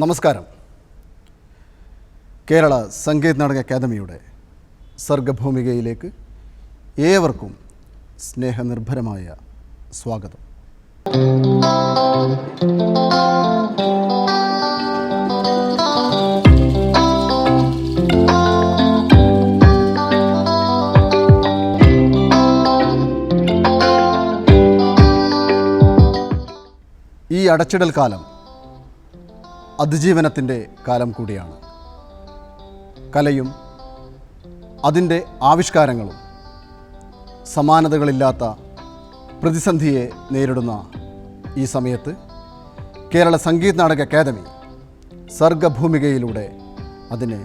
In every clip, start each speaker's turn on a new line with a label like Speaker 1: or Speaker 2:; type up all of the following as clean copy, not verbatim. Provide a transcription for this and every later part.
Speaker 1: നമസ്കാരം. കേരള സംഗീത നാടക അക്കാദമിയുടെ സർഗഭൂമികയിലേക്ക് ഏവർക്കും സ്നേഹനിർഭരമായ സ്വാഗതം. ഈ അടച്ചിടൽ കാലം അതിജീവനത്തിൻ്റെ കാലം കൂടിയാണ്. കലയും അതിൻ്റെ ആവിഷ്കാരങ്ങളും സമാനതകളില്ലാത്ത പ്രതിസന്ധിയെ നേരിടുന്ന ഈ സമയത്ത് കേരള സംഗീത നാടക അക്കാദമി സർഗഭൂമികയിലൂടെ അതിനെ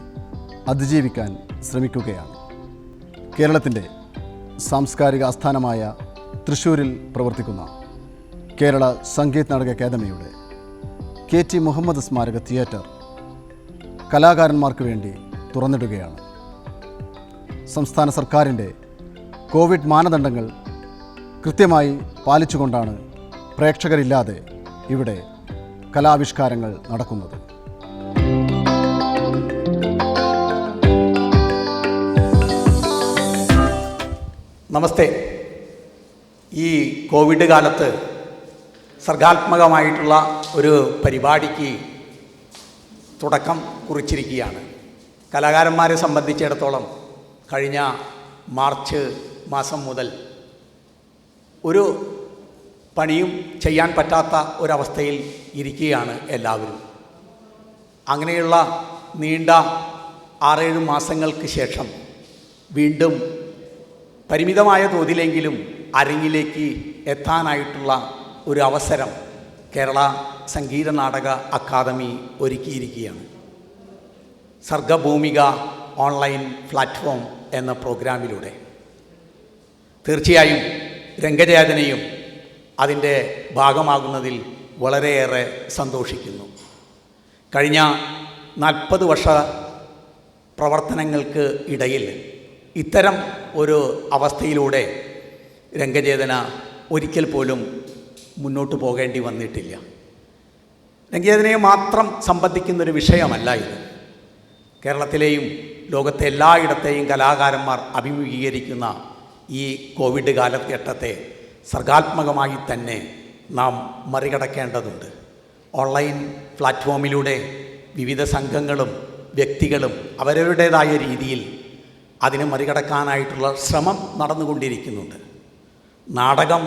Speaker 1: അതിജീവിക്കാൻ ശ്രമിക്കുകയാണ്. കേരളത്തിൻ്റെ സാംസ്കാരിക ആസ്ഥാനമായ തൃശ്ശൂരിൽ പ്രവർത്തിക്കുന്ന കേരള സംഗീത നാടക അക്കാദമിയുടെ KT മുഹമ്മദ് സ്മാരക തിയേറ്റർ കലാകാരന്മാർക്ക് വേണ്ടി തുറന്നിടുകയാണ്. സംസ്ഥാന സർക്കാരിൻ്റെ കോവിഡ് മാനദണ്ഡങ്ങൾ കൃത്യമായി പാലിച്ചുകൊണ്ടാണ് പ്രേക്ഷകരില്ലാതെ ഇവിടെ കലാവിഷ്കാരങ്ങൾ നടക്കുന്നത്.
Speaker 2: നമസ്തേ. ഈ കോവിഡ് കാലത്ത് സർഗാത്മകമായിട്ടുള്ള ഒരു പരിപാടിക്ക് തുടക്കം കുറിച്ചിരിക്കുകയാണ്. കലാകാരന്മാരെ സംബന്ധിച്ചിടത്തോളം കഴിഞ്ഞ മാർച്ച് മാസം മുതൽ ഒരു പണിയും ചെയ്യാൻ പറ്റാത്ത ഒരവസ്ഥയിൽ ഇരിക്കുകയാണ് എല്ലാവരും. അങ്ങനെയുള്ള നീണ്ട 6-7 മാസങ്ങൾക്ക് ശേഷം വീണ്ടും പരിമിതമായ തോതിലെങ്കിലും അരങ്ങിലേക്ക് എത്താനായിട്ടുള്ള ഒരു അവസരം Kerala Sangeetha Nataka academy ഒരുക്കിയിരിക്കുകയാണ്. സർഗഭൂമിക online platform എന്ന പ്രോഗ്രാമിലൂടെ തീർച്ചയായും രംഗചേതനയും അതിൻ്റെ ഭാഗമാകുന്നതിൽ വളരെയേറെ സന്തോഷിക്കുന്നു. കഴിഞ്ഞ 40 വർഷ പ്രവർത്തനങ്ങൾക്ക് ഇടയിൽ ഇത്തരം ഒരു അവസ്ഥയിലൂടെ രംഗചേതന ഒരിക്കൽ പോലും മുന്നോട്ട് പോകേണ്ടി വന്നിട്ടില്ല. രംഗചേതനയെ മാത്രം സംബന്ധിക്കുന്നൊരു വിഷയമല്ല ഇത്. കേരളത്തിലെയും ലോകത്തെ എല്ലായിടത്തെയും കലാകാരന്മാർ അഭിമുഖീകരിക്കുന്ന ഈ കോവിഡ് കാലഘട്ടത്തെ സർഗാത്മകമായി തന്നെ നാം മറികടക്കേണ്ടതുണ്ട്. ഓൺലൈൻ പ്ലാറ്റ്ഫോമിലൂടെ വിവിധ സംഘങ്ങളും വ്യക്തികളും അവരവരുടേതായ രീതിയിൽ അതിനെ മറികടക്കാനായിട്ടുള്ള ശ്രമം നടന്നുകൊണ്ടിരിക്കുന്നുണ്ട്. നാടകം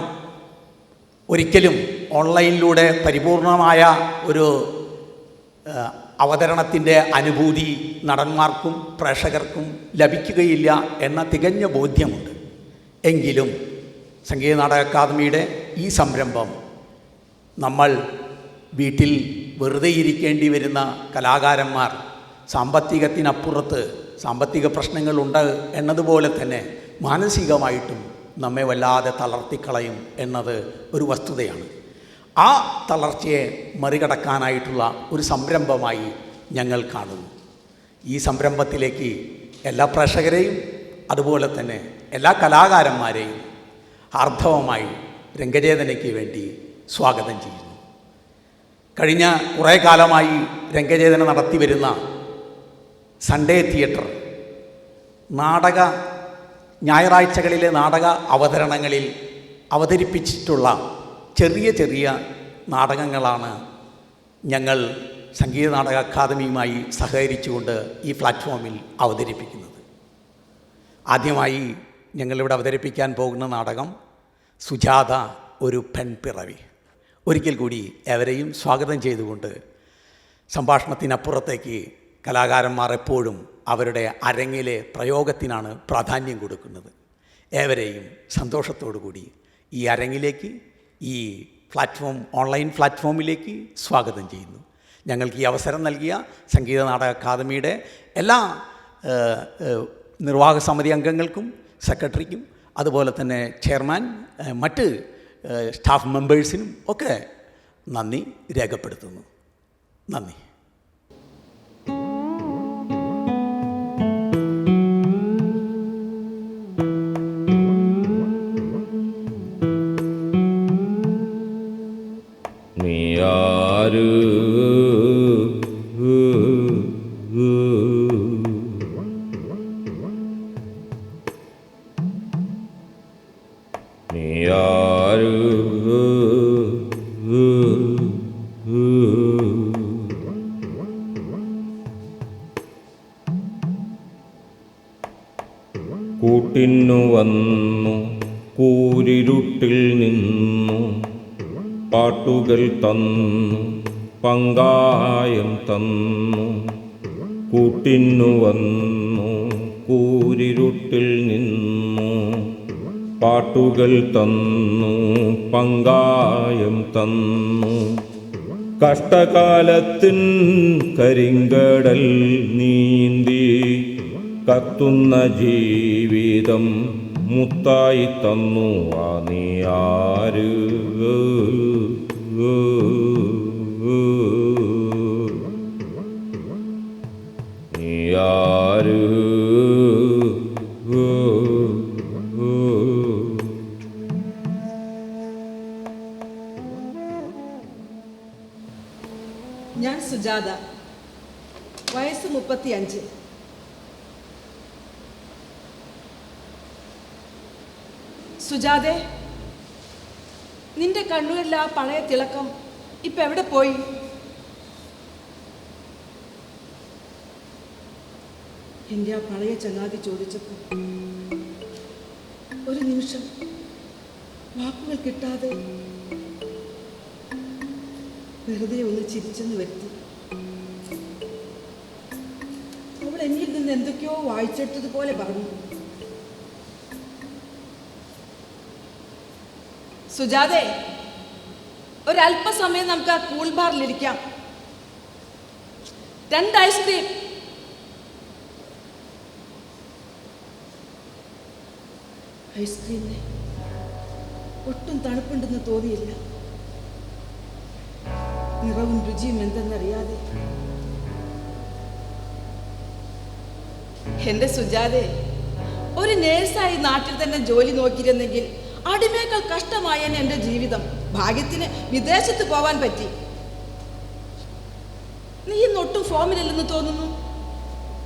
Speaker 2: ഒരിക്കലും ഓൺലൈനിലൂടെ പരിപൂർണമായ ഒരു അവതരണത്തിൻ്റെ അനുഭൂതി നടന്മാർക്കും പ്രേക്ഷകർക്കും ലഭിക്കുകയില്ല എന്ന തികഞ്ഞ ബോധ്യമുണ്ട്. എങ്കിലും സംഗീത നാടക അക്കാദമിയുടെ ഈ സംരംഭം നമ്മൾ വീട്ടിൽ വെറുതെ ഇരിക്കേണ്ടി വരുന്ന കലാകാരന്മാർ സാമ്പത്തികത്തിനപ്പുറത്ത് സാമ്പത്തിക പ്രശ്നങ്ങളുണ്ട് എന്നതുപോലെ തന്നെ മാനസികമായിട്ടും നമ്മെ വല്ലാതെ തളർത്തിക്കളയും എന്നത് ഒരു വസ്തുതയാണ്. ആ തളർച്ചയെ മറികടക്കാനായിട്ടുള്ള ഒരു സംരംഭമായി ഞങ്ങൾ കാണുന്നു. ഈ സംരംഭത്തിലേക്ക് എല്ലാ പ്രേക്ഷകരെയും അതുപോലെ തന്നെ എല്ലാ കലാകാരന്മാരെയും ആർദ്രവമായി രംഗചേതനയ്ക്ക് വേണ്ടി സ്വാഗതം ചെയ്യുന്നു. കഴിഞ്ഞ കുറേ കാലമായി രംഗചേതന നടത്തി വരുന്ന സൺഡേ തിയേറ്റർ ഞായറാഴ്ചകളിലെ നാടക അവതരണങ്ങളിൽ അവതരിപ്പിച്ചിട്ടുള്ള ചെറിയ ചെറിയ നാടകങ്ങളാണ് ഞങ്ങൾ സംഗീത നാടക അക്കാദമിയുമായി സഹകരിച്ചുകൊണ്ട് ഈ പ്ലാറ്റ്ഫോമിൽ അവതരിപ്പിക്കുന്നത്. ആദ്യമായി ഞങ്ങളിവിടെ അവതരിപ്പിക്കാൻ പോകുന്ന നാടകം സുജാത ഒരു പെൺപിറവി. ഒരിക്കൽ കൂടി എവരെയും സ്വാഗതം ചെയ്തുകൊണ്ട് സംഭാഷണത്തിനപ്പുറത്തേക്ക് കലാകാരന്മാർ എപ്പോഴും അവരുടെ അരങ്ങിലെ പ്രയോഗത്തിനാണ് പ്രാധാന്യം കൊടുക്കുന്നത്. ഏവരെയും സന്തോഷത്തോടു കൂടി ഈ അരങ്ങിലേക്ക്, ഈ ഓൺലൈൻ പ്ലാറ്റ്ഫോമിലേക്ക് സ്വാഗതം ചെയ്യുന്നു. ഞങ്ങൾക്ക് ഈ അവസരം നൽകിയ സംഗീത നാടക അക്കാദമിയുടെ എല്ലാ നിർവാഹക സമിതി അംഗങ്ങൾക്കും സെക്രട്ടറിക്കും അതുപോലെ തന്നെ ചെയർമാൻ മറ്റ് സ്റ്റാഫ് മെമ്പേഴ്സിനും ഒക്കെ നന്ദി രേഖപ്പെടുത്തുന്നു. നന്ദി.
Speaker 3: നീയാര് കൂട്ടിന്നു വന്നു കൂരിരുട്ടിൽ നിന്നു പാട്ടുകൾ തന്നു പങ്കായം തന്നു കൂട്ടിന്നു വന്നു കൂരിരുട്ടിൽ നിന്നു പാട്ടുകൾ തന്നു പങ്കായം തന്നു കഷ്ടകാലത്തിൻ കരിങ്കടൽ നീന്തി കത്തുന്ന ജീവിതം മുത്തായി തന്നു ആ നീയാര് നീയാര്
Speaker 4: ഞാൻ സുജാത, വയസ്സ് 35. സുജാതെ, നിന്റെ കണ്ണുകളിൽ ആ പഴയ തിളക്കം ഇപ്പൊ എവിടെ പോയി? എൻ്റെ ആ പഴയ ചങ്ങാതി ചോദിച്ചപ്പോൾ ഒരു നിമിഷം വാക്കുകൾ കിട്ടാതെ വെറുതെ ഒന്ന് ചിരിച്ചെന്ന് വരുത്തി. അവൾ എന്നിൽ നിന്ന് എന്തൊക്കെയോ വായിച്ചെടുത്തതുപോലെ പറഞ്ഞു. സുജാതെ, ഒരല്പസമയം നമുക്ക് ആ കൂൾ ബാറിലിരിക്കാം. 2 ഐസ്ക്രീം. ഐസ്ക്രീമിന് ഒട്ടും തണുപ്പുണ്ടെന്ന് തോന്നിയില്ല. നിറവും രുചിയും എന്തെന്നറിയാതെ. എന്റെ സുജാതെ, ഒരു നേഴ്സായി നാട്ടിൽ തന്നെ ജോലി നോക്കിയിരുന്നെങ്കിൽ അടിമേക്കാൾ കഷ്ടമായെന്ന് എൻ്റെ ജീവിതം. ഭാഗ്യത്തിന് വിദേശത്ത് പോവാൻ പറ്റി. നീ ഇന്നൊട്ടും ഫോമിലല്ലെന്ന് തോന്നുന്നു.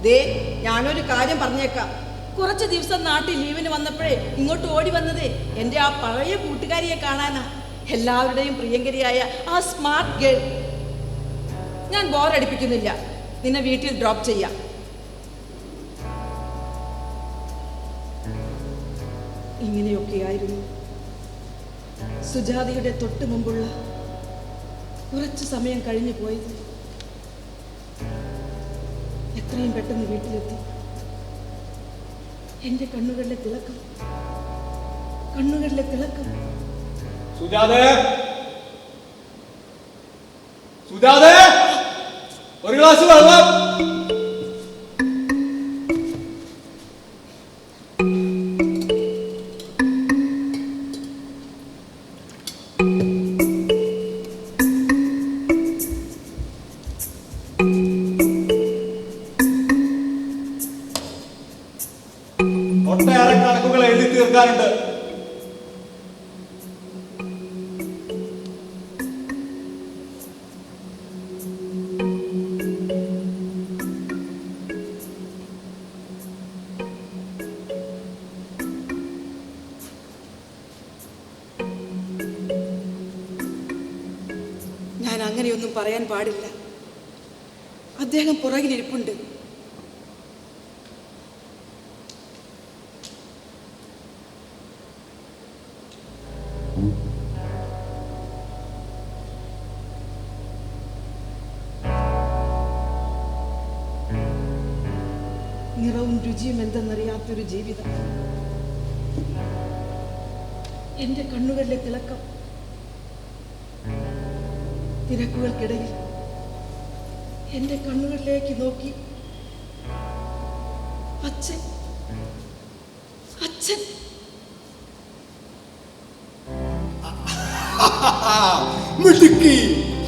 Speaker 4: ദേ, ഞാനൊരു കാര്യം പറഞ്ഞേക്കാം. കുറച്ച് ദിവസം നാട്ടിൽ ലീവിന് വന്നപ്പോഴേ ഇങ്ങോട്ട് ഓടി വന്നതേ എൻ്റെ ആ പഴയ കൂട്ടുകാരിയെ കാണാനാ. എല്ലാവരുടെയും പ്രിയങ്കരിയായ ആ സ്മാർട്ട് ഗേൾ. ഞാൻ ബോറടിപ്പിക്കുന്നില്ല. നിന്നെ വീട്ടിൽ ഡ്രോപ്പ് ചെയ്യാം. ഇങ്ങനെയൊക്കെയായിരുന്നു സുജാതയുടെ തൊട്ട് മുമ്പുള്ള കുറച്ച് സമയം കഴിഞ്ഞു പോയത്. എത്രയും പെട്ടെന്ന് വീട്ടിലെത്തി. എൻ്റെ കണ്ണുകളിലെ തിളക്കം, കണ്ണുകളിലെ തിളക്കം.
Speaker 5: സുജാതേ, സുജാതേ, ഒരു ഗ്ലാസ് വെള്ളം. ഒട്ടേറെ കണക്കുകൾ എഴുതി തീർക്കാനുണ്ട്.
Speaker 4: ഞാൻ അങ്ങനെയൊന്നും പറയാൻ പാടില്ല. അദ്ദേഹം പുറകിലിരിപ്പുണ്ട്. നിറവും രുചിയും എന്തെന്നറിയാത്തൊരു ജീവിതം. എൻ്റെ കണ്ണുകളിലെ തിളക്കം. തിരക്കുകൾക്കിടയിൽ എൻ്റെ കണ്ണുകളിലേക്ക് നോക്കി അച്ഛൻ, അച്ഛൻ.
Speaker 5: മിടുക്കി,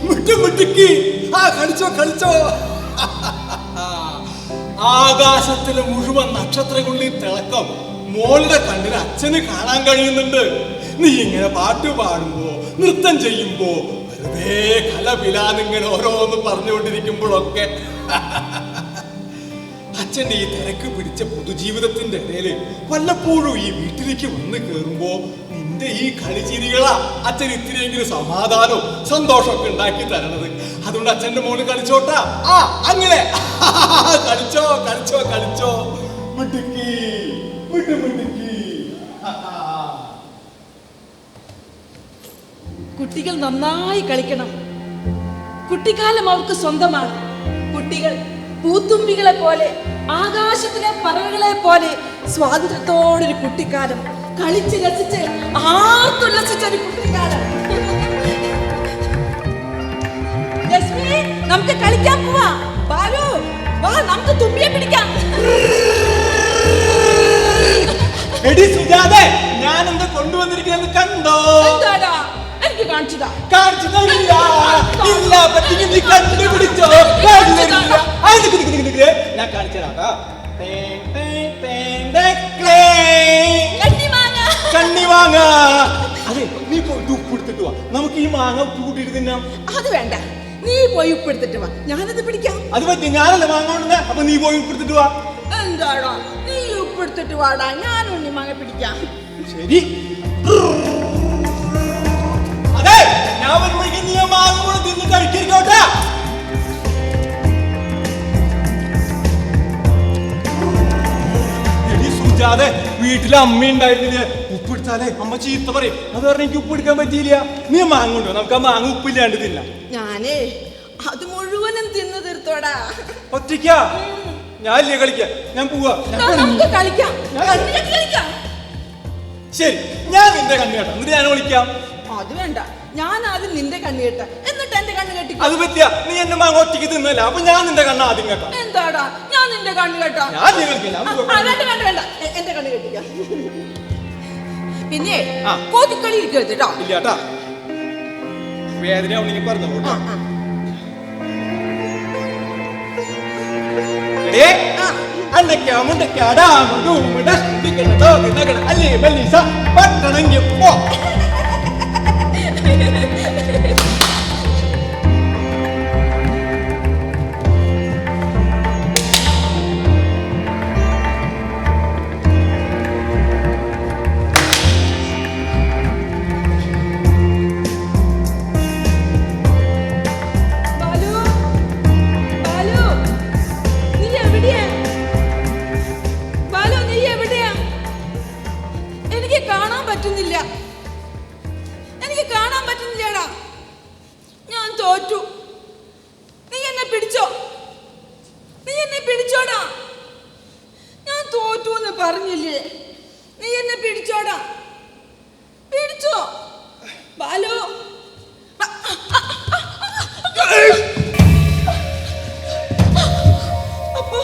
Speaker 5: മിടുക്കി. ആ കളിച്ചോ, കളിച്ചോ. ആകാശത്തിലെ മുഴുവൻ നക്ഷത്രങ്ങളിൽ തിളക്കം മോളുടെ കണ്ണിന് അച്ഛന് കാണാൻ കഴിയുന്നുണ്ട്. നീ ഇങ്ങനെ പാട്ട് പാടുമ്പോ, നൃത്തം ചെയ്യുമ്പോ, വെറുതെ കലപിലാന്നിങ്ങനെ ഓരോന്ന് പറഞ്ഞുകൊണ്ടിരിക്കുമ്പോഴൊക്കെ അച്ഛൻ്റെ ഈ തിരക്ക് പിടിച്ച പൊതുജീവിതത്തിന്റെ ഇടയില് വല്ലപ്പോഴും ഈ വീട്ടിലേക്ക് വന്ന് കയറുമ്പോ നിന്നെ നിന്റെ ഈ കളിച്ചിരികളാ അച്ഛൻ ഇത്തിരിയെങ്കിലും സമാധാനവും സന്തോഷമൊക്കെ ഉണ്ടാക്കി തരണത്. അതുകൊണ്ട് അച്ഛന്റെ മോള് കളിച്ചോട്ടാ. ആ അങ്ങനെ കളിച്ചോ കളിച്ചോ കളിച്ചോ. മിടുക്കി മിടുക്കി.
Speaker 4: കുട്ടികൾ നന്നായി കളിക്കണം. കുട്ടിക്കാലം അവർക്ക് സ്വന്തമാണ്. കുട്ടികൾ പൂത്തുമ്പികളെ പോലെ, ആകാശത്തിലെ പറവകളെ പോലെ സ്വാതന്ത്ര്യത്തോടൊരു കുട്ടിക്കാലം, കളിച്ച് രസിച്ച് ആർത്തുല്ലസിച്ചൊരു കുട്ടിക്കാലം. ജസ്മി, നമുക്ക് കളിക്കാൻ പോവാ. ബാലു, വാ, നമുക്ക് തുമ്പിയെ പിടിക്കാം.
Speaker 5: എടി സുജാതെ, ഞാൻ എന്താ കൊണ്ടുവന്നിരിക്കുന്നത് കണ്ടോ?
Speaker 4: എന്താടാ? എനിക്ക് കാണിച്ചതാ.
Speaker 5: കാണിച്ചു തരില്ല. ഇല്ല, പറ്റിക്ക് നീ കണ്ടുപിടിച്ചോ. ഞാൻ കാണിച്ചതാ. കണ്ണിമാങ്ങ. അതെ, നീ പോയിട്ട് ഉപ്പെടുത്തിട്ട് വാ. നമുക്ക് ഈ മാങ്ങ ഉപ്പ് കൂട്ടിയിട്ട് തിന്നാം.
Speaker 4: അത് വേണ്ട, നീ പോയി ഉപ്പെടുത്തിട്ട് വാ, ഞാനത് പിടിക്കാം.
Speaker 5: അത് പറ്റി, ഞാനല്ലേ മാങ്ങ കൊണ്ടുവന്നേ. അപ്പൊ നീ പോയി ഉപ്പെടുത്തിട്ട് വാ.
Speaker 4: എന്താടാ, നീ ഉപ്പെടുത്തിട്ട് വാടാ, ഞാൻ ഉണ്ണിമാങ്ങ പിടിക്കാം.
Speaker 5: ശരി. അതെ, ഞാൻ വരുമ്പോഴേക്കും നീ ആ മാങ്ങ കൂടെ തിന്ന് കഴിക്കോട്ടെ. സുജാതെ, വീട്ടിലെ അമ്മ ഉണ്ടായിരുന്നില്ലേ, ഉപ്പിടിച്ചാലേ അമ്മ ചീത്ത പറയും. അത് പറഞ്ഞ എനിക്ക് ഉപ്പിടിക്കാൻ പറ്റിയില്ല. നീ മാങ്ങ കൊണ്ടോ, നമുക്ക് ആ മാങ്ങ ഉപ്പില്ലാണ്ട് തിന്നാം.
Speaker 4: ഞാനേ അത് മുഴുവനും തിന്നു തീർത്തോടാ.
Speaker 5: ഒറ്റയ്ക്കാ? ഞാനില്ലേ കളിക്കാം, ഞാൻ പോവാ.
Speaker 4: നമുക്ക് കളിക്കാം.
Speaker 5: ശരി, ഞാൻ നിന്റെ കണ്ണ് കേട്ടോ, എന്നിട്ട് ഞാൻ വിളിക്കാം.
Speaker 4: അത് വേണ്ട, ഞാൻ ആദ്യം നിന്റെ കണ്ണ് കേട്ട, എന്നിട്ട് എന്റെ കണ്ണ് കെട്ടി.
Speaker 5: അത് പറ്റിയ, നീ എന്റെ മാങ്ങ ഒറ്റയ്ക്ക് തിന്നല്ല, അപ്പൊ ഞാൻ നിന്റെ കണ്ണ് ആദ്യം കേട്ടോ.
Speaker 4: എന്താടാ, ഞാൻ നിന്റെ കണ്ണ് കേട്ടോ.
Speaker 5: ഞാൻ കളിക്കാം.
Speaker 4: വേണ്ട, എന്റെ കണ്ണ് കെട്ടിക്കാം. പിന്നെ കോതിക്കളി ഇരിക്കരുത് കേട്ടോ.
Speaker 5: ഇല്ല കേട്ടാ, വേദന ഉണ്ടെങ്കിൽ പറഞ്ഞു കേട്ടോ. അല്ലേ ബലീസ പട്ടണമെങ്കിൽ പോ.
Speaker 4: പറഞ്ഞില്ലേ, നീ എന്നെ പിടിച്ചോടാ. പിടിച്ചോ ബാലു. അപ്പൊ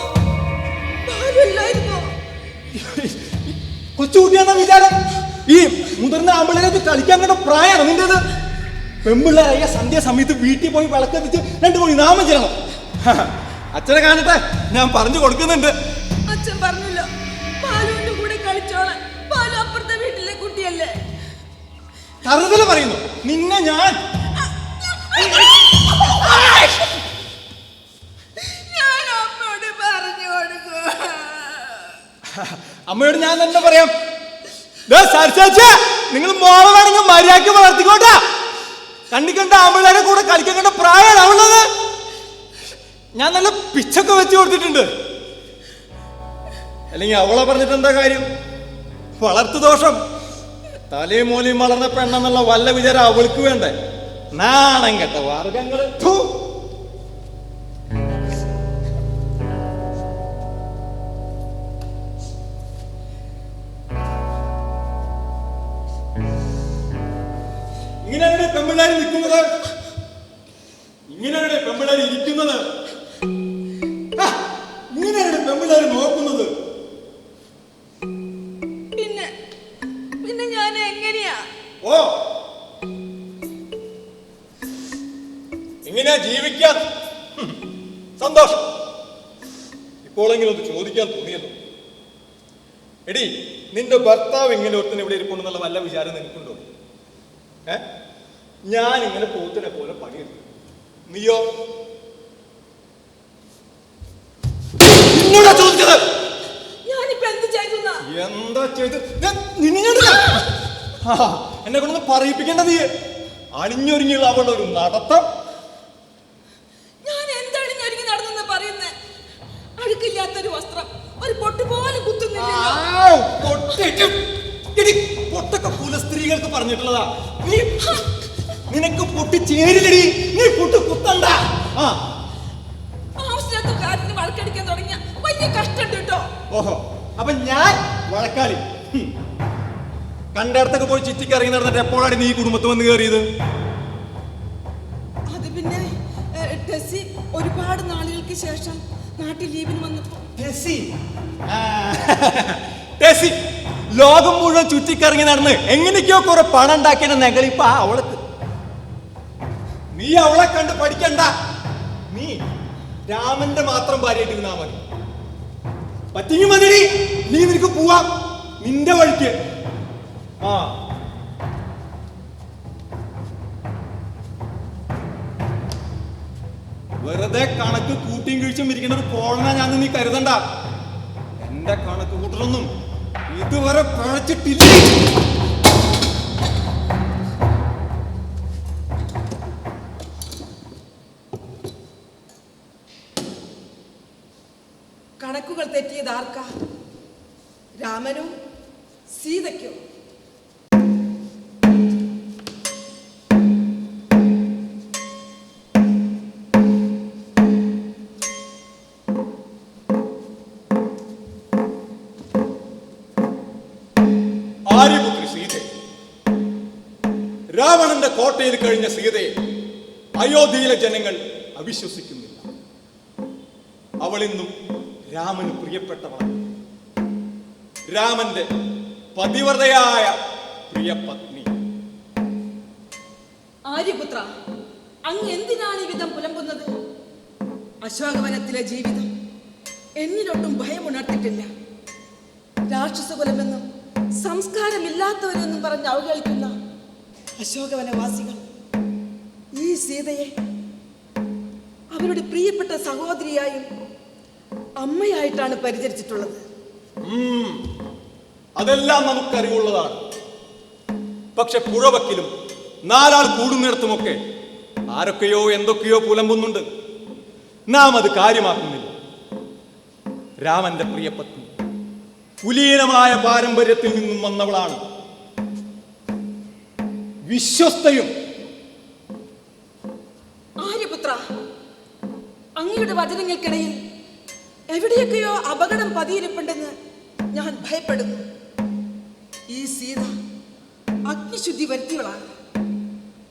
Speaker 4: ബാലുല്ലായിരുന്നോ?
Speaker 5: കൊച്ചുകുട്ടിയാണെന്ന വിചാരം. ഈ മുതിർന്ന ആമ്പിള്ളേരൊക്കെ കളിക്കാൻ കണ്ട പ്രായമാണ് നിന്റേത്. പെമ്പിള്ളേരായ സന്ധ്യാസമയത്ത് വീട്ടിൽ പോയി വിളക്കെത്തിച്ച് 2 മണി നാമം ചെയ്യണം. അച്ഛനെ കാണട്ടെ, ഞാൻ പറഞ്ഞു കൊടുക്കുന്നുണ്ട്.
Speaker 4: അച്ഛൻ പറഞ്ഞില്ല ബാലുവിന്റെ കൂടെ കളിച്ചോളാൻ. ബാലു അപ്പുറത്തെ വീട്ടിലെ കുട്ടിയല്ലേ.
Speaker 5: തറുതല പറയുന്നു നിന്നെ ഞാൻ.
Speaker 4: ഞാൻ അമ്മയോട് പറഞ്ഞു കൊടുക്കുക.
Speaker 5: അമ്മയോട് ഞാൻ തന്നെ പറയാം. നിങ്ങൾ മോളെ വേണമെങ്കിൽ മര്യാദക്ക് വളർത്തിക്കോട്ടെ. കണ്ട ആമ്പിള്ളേരെ കൂടെ കളിക്കാൻ കണ്ട പ്രായമാണ് അവളുള്ളത്. ഞാൻ നല്ല പിച്ചൊക്കെ വെച്ച് കൊടുത്തിട്ടുണ്ട്. അല്ലെങ്കിൽ അവളെ പറഞ്ഞിട്ട് എന്താ കാര്യം? വളർത്തു ദോഷം. തലയും മൂലയും വളർന്ന പെണ്ണെന്നുള്ള വല്ല വിചാരം അവൾക്ക് വേണ്ടേ? നാണം കേട്ട വർഗങ്ങള്. ഇങ്ങനെയാണ് പെമ്പിള്ളേർ നിൽക്കുന്നത്, ഇങ്ങനെയാണ് പെമ്പിള്ളേർ ഇരിക്കുന്നത്, ഇങ്ങനെയാണ് പെമ്പിള്ളേർ നോക്കുന്നത്.
Speaker 4: പിന്നെ ഞാൻ എങ്ങനെയാ?
Speaker 5: ഓ, ഇങ്ങനെയാ ജീവിക്കാൻ. സന്തോഷം. ഇപ്പോഴെങ്കിലും ഒന്ന് ചോദിക്കാൻ തോന്നിയല്ലോ. എടി, നിന്റെ ഭർത്താവ് ഇങ്ങനെ ഒരുത്തിന് ഇവിടെ ഇരിപ്പുണ്ടെന്നുള്ള വല്ല വിചാരം നിനക്കുണ്ടോ? ഞാൻ ഇങ്ങനെ പോത്തിനെ പോലെ പണിയെടുക്കും. നീയോ? നിന്നോടാ ചോദിച്ചത്.
Speaker 4: ഞാനിപ്പോ എന്ത് ചെയ്തു?
Speaker 5: എന്താ ചെയ്ത്? എന്നെ കൊണ്ടൊന്ന് പറയിപ്പിക്കേണ്ട നീ. അണിഞ്ഞൊരുങ്ങിയുള്ള അവളുടെ ഒരു നടത്തം.
Speaker 4: ഞാൻ എന്താണ് ഞൊരുങ്ങി നടന്നെന്ന് പറയുന്നത്? അഴുക്കില്ലാത്തൊരു വസ്ത്രം, ഒരു പൊട്ട് പോലും കുത്തുന്നില്ലല്ലോ.
Speaker 5: പൊട്ടൊക്കെ കുല സ്ത്രീകൾക്ക് പറഞ്ഞിട്ടുള്ളതാ. നീ നിനക്ക് പൊട്ടി ചേരിലടി, നീ പൊട്ട് കുത്തണ്ട.
Speaker 4: ആവശ്യമില്ലാത്ത കാര്യത്തിന് വഴക്കടിക്കാൻ തുടങ്ങിയ വലിയ കഷ്ടം കേട്ടോ.
Speaker 5: ഓഹോ, അപ്പൊ ഞാൻ വഴക്കാളി. കണ്ടയിടത്തൊക്കെ പോയി ചുറ്റിക്ക് ഇറങ്ങി നടന്നിട്ട് എപ്പോഴാണ് നീ കുടുംബത്ത് വന്ന് കയറിയത്?
Speaker 4: അത് പിന്നെ ടെസ്സി ഒരുപാട് നാളുകൾക്ക് ശേഷം നാട്ടിൽ ലീവിന് വന്നപ്പോ.
Speaker 5: ടെസ്സി ലോകം മുഴുവൻ ചുറ്റിക്കറങ്ങി നടന്ന് എങ്ങനെയൊക്കെയോ കുറെ പണം ഉണ്ടാക്കിയ നെകളിപ്പ അവൾക്ക്. നീ അവളെ കണ്ട് പഠിക്കണ്ട. നീ രാമന്റെ മാത്രം ഭാര്യയായിട്ടിരുന്നാ മതി. പറ്റിങ്ങി മതി. നീ നിനക്ക് പോവാം നിന്റെ വഴിക്ക്. വെറുതെ കണക്ക് കൂട്ടിയും കിഴിച്ചും ഇരിക്കേണ്ട ഒരു കോളന ഞാൻ നീ കരുതണ്ട. എന്റെ കണക്ക് കൂട്ടലൊന്നും ഇതുവരെ പഴച്ചിട്ടില്ല.
Speaker 4: കണക്കുകൾ തെറ്റിയത് ആർക്കാ? രാമനോ സീതയ്ക്കോ?
Speaker 5: ആര്യപുത്രി സീത, രാവണന്റെ കോട്ടയിൽ കഴിഞ്ഞ സീതയെ അയോധ്യയിലെ ജനങ്ങൾ അവിശ്വസിക്കുന്നില്ല. അവൾ ഇന്നും രാമന് പ്രിയപ്പെട്ടവളാണ്. രാമന്റെ പതിവ്രതയായ പ്രിയ പത്നി.
Speaker 4: ആര്യപുത്ര, അങ്ങ് എന്തിനാണ് ഈ വിധം പുലമ്പുന്നത്? അശോകവനത്തിലെ ജീവിതം എന്നിലൊട്ടും ഭയമുണർത്തിട്ടില്ല. രാക്ഷസകുലമെന്നും സംസ്കാരമില്ലാത്തവരെന്നും പറഞ്ഞ് അവഹേളിക്കുന്ന അശോകവനവാസികൾ ഈ സീതയെ അവരുടെ പ്രിയപ്പെട്ട സഹോദരിയായും അമ്മയായിട്ടാണ് പരിചരിച്ചിട്ടുള്ളത്.
Speaker 5: അതെല്ലാം നമുക്കറിവുള്ളതാണ്. പക്ഷെ പുഴവക്കിലും നാലാൾ കൂടുന്നിടത്തുമൊക്കെ ആരൊക്കെയോ എന്തൊക്കെയോ പുലമ്പുന്നുണ്ട്. നാം അത് കാര്യമാക്കുന്നില്ല. രാമന്റെ പ്രിയപത്നി കുലീനമായ പാരമ്പര്യത്തിൽ നിന്നും വന്നവളാണ്. വിശ്വസ്തയും.
Speaker 4: ആര്യപുത്ര, അങ്ങയുടെ വചനങ്ങൾക്കിടയിൽ എവിടെയൊക്കെയോ അപകടം പതിയിരിപ്പുണ്ടെന്ന് ഞാൻ ഭയപ്പെടുന്നു. ഈ സീത അഗ്നിശുദ്ധി വരുത്തിയവളാണ്.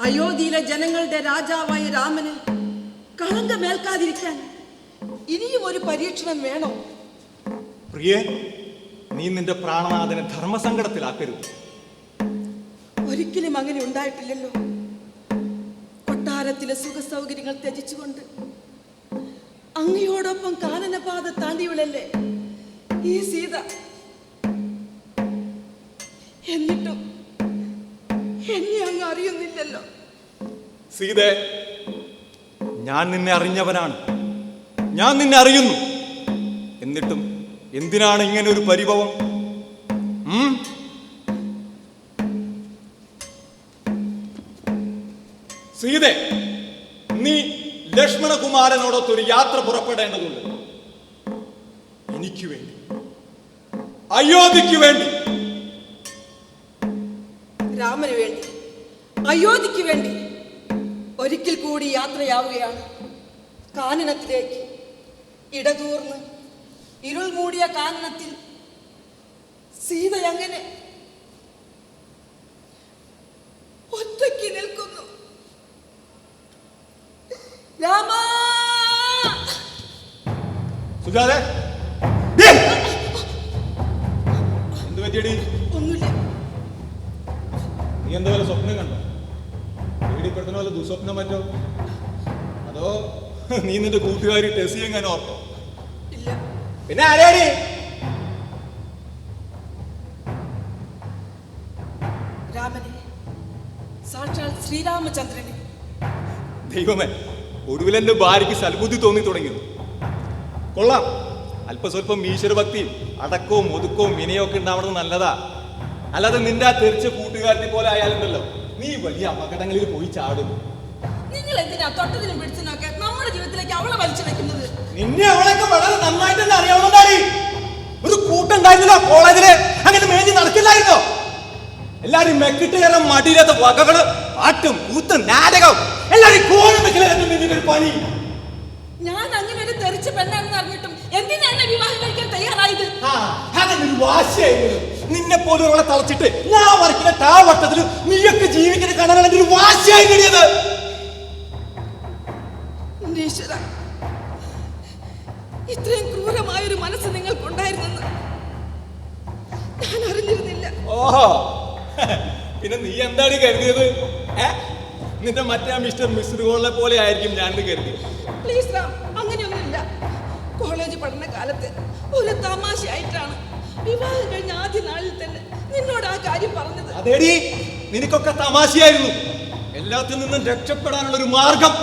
Speaker 4: അയോധ്യയിലെ ജനങ്ങളുടെ രാജാവായ രാമന് കളങ്കമേൽക്കാതിരിക്കാൻ ഇനിയും ഒരു പരീക്ഷണം വേണോ?
Speaker 5: പ്രിയേ, നീ നിന്റെ പ്രാണനാഥനെ ധർമ്മസങ്കടത്തിലാക്കരുത്.
Speaker 4: ഒരിക്കലും അങ്ങനെ ഉണ്ടായിട്ടില്ലല്ലോ. കൊട്ടാരത്തിലെ സുഖ സൗകര്യങ്ങൾ ത്യജിച്ചുകൊണ്ട് അങ്ങയോടൊപ്പം കാനനപാത താണ്ടിയവളല്ലേ ഈ സീത. എന്നിട്ടും എന്നെ അങ്ങ് അറിയുന്നില്ലല്ലോ.
Speaker 5: സീതേ, ഞാൻ നിന്നെ അറിഞ്ഞവനാണ്. ഞാൻ നിന്നെ അറിയുന്നു. എന്നിട്ടും എന്തിനാണ് ഇങ്ങനെ ഒരു പരിഭവം? സീതേ, നീ ലക്ഷ്മണകുമാരനോടൊത്തൊരു യാത്ര പുറപ്പെടേണ്ടതുണ്ട്. എനിക്ക് വേണ്ടി, അയോധ്യയ്ക്ക് വേണ്ടി.
Speaker 4: രാമന് വേണ്ടി, അയോധ്യയ്ക്ക് വേണ്ടി ഒരിക്കൽ കൂടി യാത്രയാവുകയാണ് കാനനത്തിലേക്ക്. ഇടതൂർന്ന് ഇരുൾ മൂടിയ കാനനത്തിൽ സീത അങ്ങനെ ഒറ്റയ്ക്ക് നിൽക്കുന്നു. രാമ!
Speaker 5: സുജാതെ, എന്ത് പറ്റിയടി?
Speaker 4: ഒന്നുമില്ല.
Speaker 5: നീ എന്താ വല്ല സ്വപ്നം കണ്ടോ? പേടിപ്പെടുത്തുന്ന വല്ല ദുസ്വപ്നം പറ്റോ? അതോ നീ നിന്റെ കൂട്ടുകാരി ടെസ്സി എങ്ങനെ ഓർത്തോ?
Speaker 4: ഇല്ല.
Speaker 5: പിന്നെ ആരാടി?
Speaker 4: രാമനെ, സാക്ഷാൽ ശ്രീരാമചന്ദ്രനെ.
Speaker 5: ദൈവമേ, ഒടുവിൽ എന്റെ ഭാര്യയ്ക്ക് സൽബുദ്ധി തോന്നി തുടങ്ങിയത്. കൊള്ളാം. അല്പസ്വല്പം ഈശ്വരഭക്തിയും അടക്കവും ഒതുക്കവും വിനയവും ഒക്കെ ഉണ്ടാവണത് നല്ലതാ. അല്ലാതെ നിന്റെ ആ തെറിച്ച കൂട്ടുകാരനെ പോലെ ആയാലുണ്ടല്ലോ നീ വലിയ അപകടങ്ങളിൽ പോയി ചാടും.
Speaker 4: നിങ്ങൾ എന്തിനാ തൊട്ടതിനും പിടിച്ചതിനൊക്കെ നമ്മുടെ ജീവിതത്തിലേക്ക് അവളെ വലിച്ചു വെക്കുന്നത്?
Speaker 5: നിന്നെ അവളൊക്കെ വളരെ നന്നായിട്ട് തന്നെ അറിയാവുന്നതാണ്. ഒരു കൂട്ടുണ്ടായിരുന്നില്ല കോളേജില്, അങ്ങനെ മേഞ്ഞ് നടക്കില്ലായിരുന്നോ? എല്ലാരും മെക്കിട്ട് കയറാൻ മടിയില്ലാത്ത വകകള്, പാട്ടും കൂത്തും നാടകവും എല്ലാരും കോണം വെക്കലായിരുന്നു നിന്റെ ഒരു പണി.
Speaker 4: ഞാൻ അങ്ങനെ ഒരു തെറിച്ച പെണ്ണാണെന്ന് അറിഞ്ഞിട്ടും എന്തിനാ എന്നെ വിവാഹം കഴിക്കാൻ തയ്യാറായത്?
Speaker 5: അങ്ങനെ ഒരു വാശിയായിരുന്നു. നിന്നെ പോലും അവളെ തളച്ചിട്ട് ഞാൻ വരയ്ക്കുന്ന ടാ വട്ടത്തിൽ നീയൊക്കെ ജീവിക്കുന്ന കാണാനാണ് എന്റെ ഒരു വാശിയായി കഴിയത്.
Speaker 4: ഈശ്വരാ, ഇത്രയും ക്രൂരമായൊരു മനസ്സ് നിങ്ങൾക്കുണ്ടായിരുന്നെന്ന് ഞാൻ അറിഞ്ഞിരുന്നില്ല.
Speaker 5: ഓഹോ, പിന്നെ നീ എന്താണ് കരുതിയത്? നിന്റെ മറ്റേ മിസ്റ്റർ മിസ്ഡ് കോളിനെ പോലെ ആയിരിക്കും ഞാൻ കരുതി.
Speaker 4: പ്ലീസ് റാം, അങ്ങനെയൊന്നുമില്ല. കോളേജ് പഠനകാലത്ത് ഒരു തമാശയായിട്ടാണ് വിവാഹം കഴിഞ്ഞ ആദ്യ നാളിൽ തന്നെ നിന്നോട് ആ കാര്യം പറഞ്ഞത്.
Speaker 5: അതേടി, നിനക്കൊക്കെ തമാശയായിരുന്നു. എല്ലാത്തിൽ നിന്നും രക്ഷപ്പെടാനുള്ള ഒരു മാർഗം.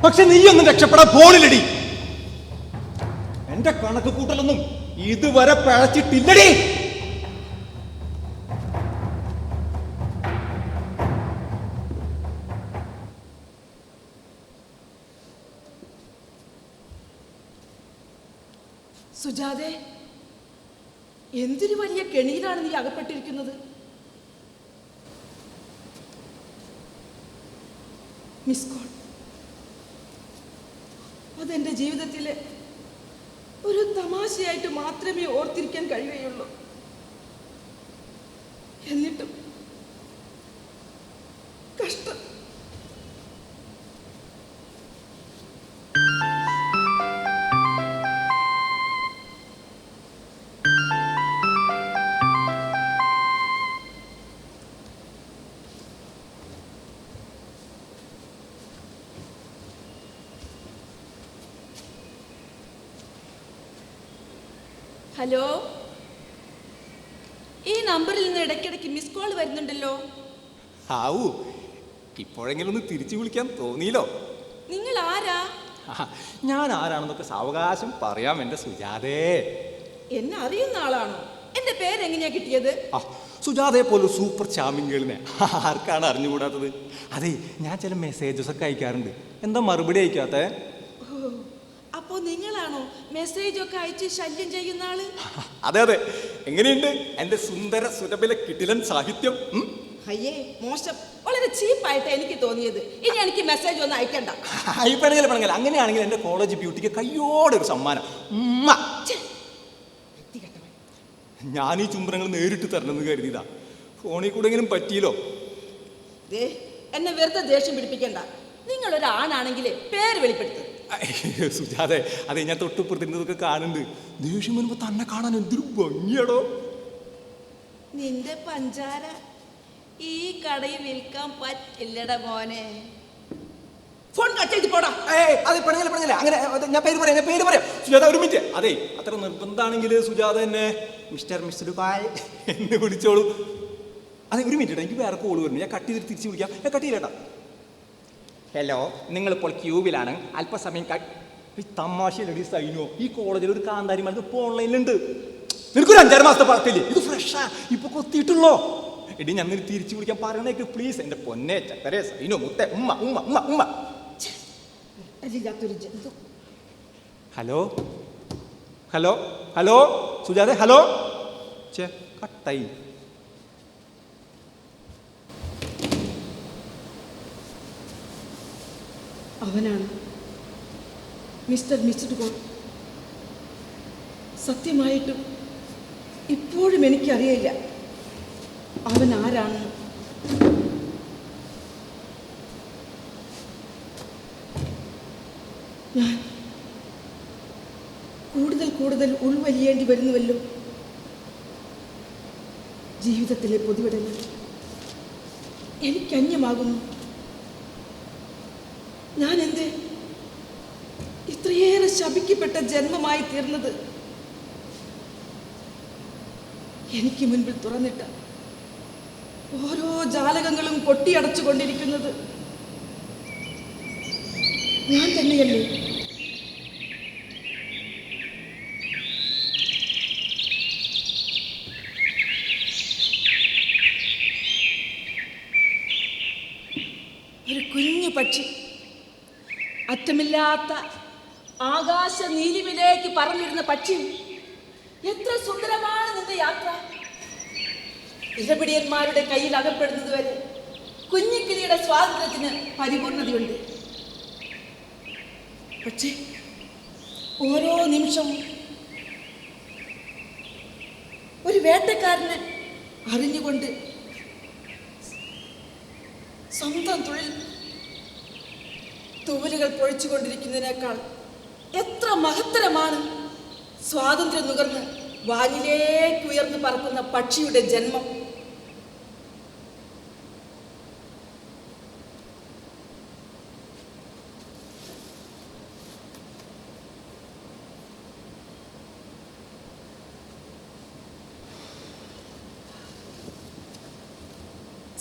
Speaker 5: പക്ഷെ നീയൊന്നും രക്ഷപ്പെടാൻ പോണില്ലടി. എന്റെ കണക്ക് കൂട്ടലൊന്നും ഇതുവരെ പഴച്ചിട്ടില്ലടി.
Speaker 4: സുജാതെ, എന്തൊരു വലിയ കെണിയിലാണ് നീ അകപ്പെട്ടിരിക്കുന്നത്. മിസ് കോൾ, അതെന്റെ ജീവിതത്തിലെ ഒരു തമാശയായിട്ട് മാത്രമേ ഓർത്തിരിക്കാൻ കഴിയുകയുള്ളൂ. എന്നിട്ടും കഷ്ടം. ഹലോ, ഈ നമ്പറിൽ നിന്ന് ഇടയ്ക്കിടയ്ക്ക് മിസ് കോൾ വരുന്നുണ്ടല്ലോ.
Speaker 5: ആവൂ, ഇപ്പോഴെങ്കിലും ഒന്ന് തിരിച്ചു വിളിക്കാൻ തോന്നിയില്ലോ.
Speaker 4: നിങ്ങൾ ആരാ?
Speaker 5: ഞാൻ ആരാണെന്നൊക്കെ സാവകാശം പറയാം എന്റെ സുജാതേ.
Speaker 4: എന്നെ അറിയുന്ന ആളാണോ? എന്റെ പേരെങ്ങനെയാ കിട്ടിയത്?
Speaker 5: സുജാതയെ പോലെ സൂപ്പർ ചാമിങ് ഗേളിനെ ആർക്കാണ് അറിഞ്ഞുകൂടാത്തത്? അതെ, ഞാൻ ചില മെസ്സേജസ് ഒക്കെ അയക്കാറുണ്ട്. എന്താ മറുപടി അയക്കാത്ത?
Speaker 4: അപ്പോ നിങ്ങളാണോ മെസ്സേജ് ഒക്കെ അയച്ച് ശല്യം ചെയ്യുന്ന ആള്?
Speaker 5: അതെ അതെ. എങ്ങനെയുണ്ട് എന്റെ സുന്ദര സുരഭില കിടിലൻ സാഹിത്യം?
Speaker 4: അയ്യേ, മോശം. വളരെ ചീപ്പായിട്ട് എനിക്ക് തോന്നിയത്. ഇനി എനിക്ക് മെസ്സേജ് ഒന്നും അയക്കണ്ട.
Speaker 5: പണങ്ങൽ അങ്ങനെയാണെങ്കിൽ എന്റെ കോളേജ് ബ്യൂട്ടിക്ക് കയ്യോടെ ഒരു സമ്മാനം. ഞാൻ ഈ ചുംബനങ്ങൾ നേരിട്ട് തരണമെന്ന് കരുതിയതാ. ഫോണിൽ കൂടെങ്കിലും പറ്റിയല്ലോ.
Speaker 4: എന്നെ വെറുതെ ദേഷ്യം പിടിപ്പിക്കണ്ട. നിങ്ങളൊരു ആണാണെങ്കിൽ പേര് വെളിപ്പെടുത്തും.
Speaker 5: സുജാതെ, അതെ, ഞാൻ തൊട്ടുപുറത്തിരുന്നതൊക്കെ കാണുന്നുണ്ട്. ദേഷ്യം വരുമ്പോ തന്നെ കാണാൻ എന്തൊരു ഭംഗിയാടോ.
Speaker 4: നിന്റെ പഞ്ചാര ഈ കടയിൽ വിൽക്കാൻ പറ്റില്ലട മോനെ. ഫോൺ കട്ട് ചെയ്ത് പോടാ.
Speaker 5: അതെ, പണങ്ങല അങ്ങനെ ഞാൻ പേര് പറയാം. സുജാത, ഒരു മിനിറ്റ്. അതെ, അത്ര നിർബന്ധമാണെങ്കിൽ സുജാത എന്നെ മിസ്റ്റർ കായ് എന്ന് വിളിച്ചോളൂ. അതെ, ഒരു മിനിറ്റ്, എനിക്ക് വേറെ കോള് വരുന്നു. ഞാൻ കട്ട് ചെയ്തിട്ട് തിരിച്ച് വിളിക്കാം. ഞാൻ കട്ട് ചെയ്യലേട്ടാ. ഹലോ, നിങ്ങളിപ്പോൾ ക്യൂബിലാണ്. അല്പസമയം ഈ തമാശയിലടി സൈനോ, ഈ കോളേജിൽ ഒരു കാന്താരി മരുന്ന് ഇപ്പോൾ ഓൺലൈനിലുണ്ട്. നിനക്കൊരു 5-6 മാസത്തെ പാർട്ടില്ലേ? ഇത് ഫ്രഷാ, ഇപ്പൊ കൊത്തിയിട്ടുള്ളോ. എടി, ഞാൻ തിരിച്ചു വിളിക്കാൻ പറയണേക്ക് പ്ലീസ്. എന്റെ പൊന്നെ ചക്കരെ സൈനോ, മുത്തേ, ഉമ്മ ഉമ്മ ഉമ്മ ഉമ്മ. ഹലോ ഹലോ ഹലോ സുജാതെ, ഹലോ. കട്ടായി.
Speaker 4: അവനാണ് മിസ്റ്റർ മിസ്ഡ് കോൾ. സത്യമായിട്ടും ഇപ്പോഴും എനിക്കറിയില്ല അവൻ ആരാണെന്ന്. ഞാൻ കൂടുതൽ ഉൾവലിയേണ്ടി വരുന്നുവല്ലോ. ജീവിതത്തിലെ പൊതുവിടങ്ങൾ എനിക്കന്യമാകുന്നു. ഞാൻ എന്തേ ഇത്രയേറെ ശപിക്കപ്പെട്ട ജന്മമായി തീർന്നത്? എനിക്ക് മുൻപിൽ തുറന്നിട്ട ഓരോ ജാലകങ്ങളും കൊട്ടിയടച്ചുകൊണ്ടിരിക്കുന്നത് ഞാൻ തന്നെയല്ലേ? പക്ഷി, അറ്റമില്ലാത്ത ആകാശ നീലിമിലേക്ക് പറന്നിരുന്ന പക്ഷി, എത്ര സുന്ദരമാണ് നിന്റെ യാത്ര. ഇരപിടിയന്മാരുടെ കയ്യിൽ അകപ്പെടുന്നതുവരെ കുഞ്ഞിക്കിളിയുടെ സ്വാതന്ത്ര്യത്തിന് പരിപൂർണതയുണ്ട്. പക്ഷേ ഓരോ നിമിഷവും ഒരു വേട്ടക്കാരന് അറിഞ്ഞുകൊണ്ട് സ്വന്തം തൊഴിൽ തൂവലുകൾ പൊഴിച്ചുകൊണ്ടിരിക്കുന്നതിനേക്കാൾ എത്ര മഹത്തരമാണ് സ്വാതന്ത്ര്യം നുകർന്ന് വാനിലേക്ക് ഉയർന്നു പറക്കുന്ന പക്ഷിയുടെ ജന്മം.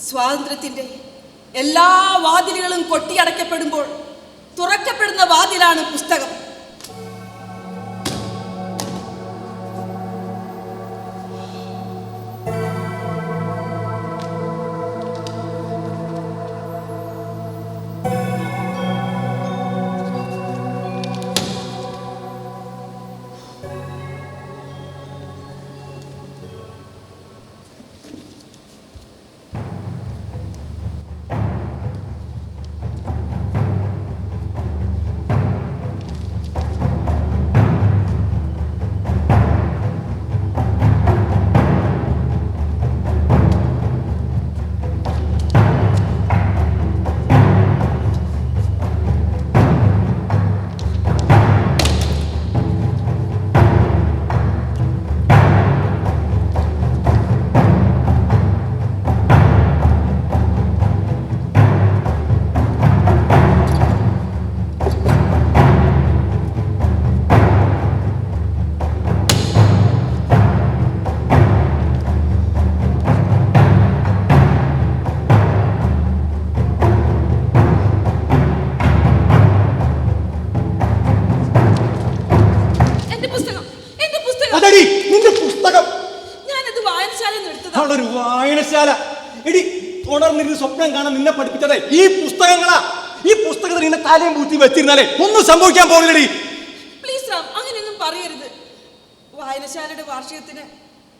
Speaker 4: സ്വാതന്ത്ര്യത്തിൻ്റെ എല്ലാ വാതിലുകളും കൊട്ടിയടക്കപ്പെടുമ്പോൾ തുറക്കപ്പെടുന്ന വാതിലാണ് പുസ്തകം.
Speaker 5: വായനശാല എടി ഉണർന്നിരുന്ന് സ്വപ്നം കാണാൻ നിന്നെ പഠിപ്പിച്ചതേ ഈ പുസ്തകങ്ങളാ. ഈ പുസ്തകത്തിൽ നിന്നെ തലയും പൂത്തി വെച്ചിരുന്നാലേ ഒന്നും സംഭവിക്കാൻ പോകില്ലടി.
Speaker 4: പ്ലീസ് റാം, അങ്ങനെയൊന്നും പറയരുത്. വായനശാലയുടെ വാർഷികത്തിന്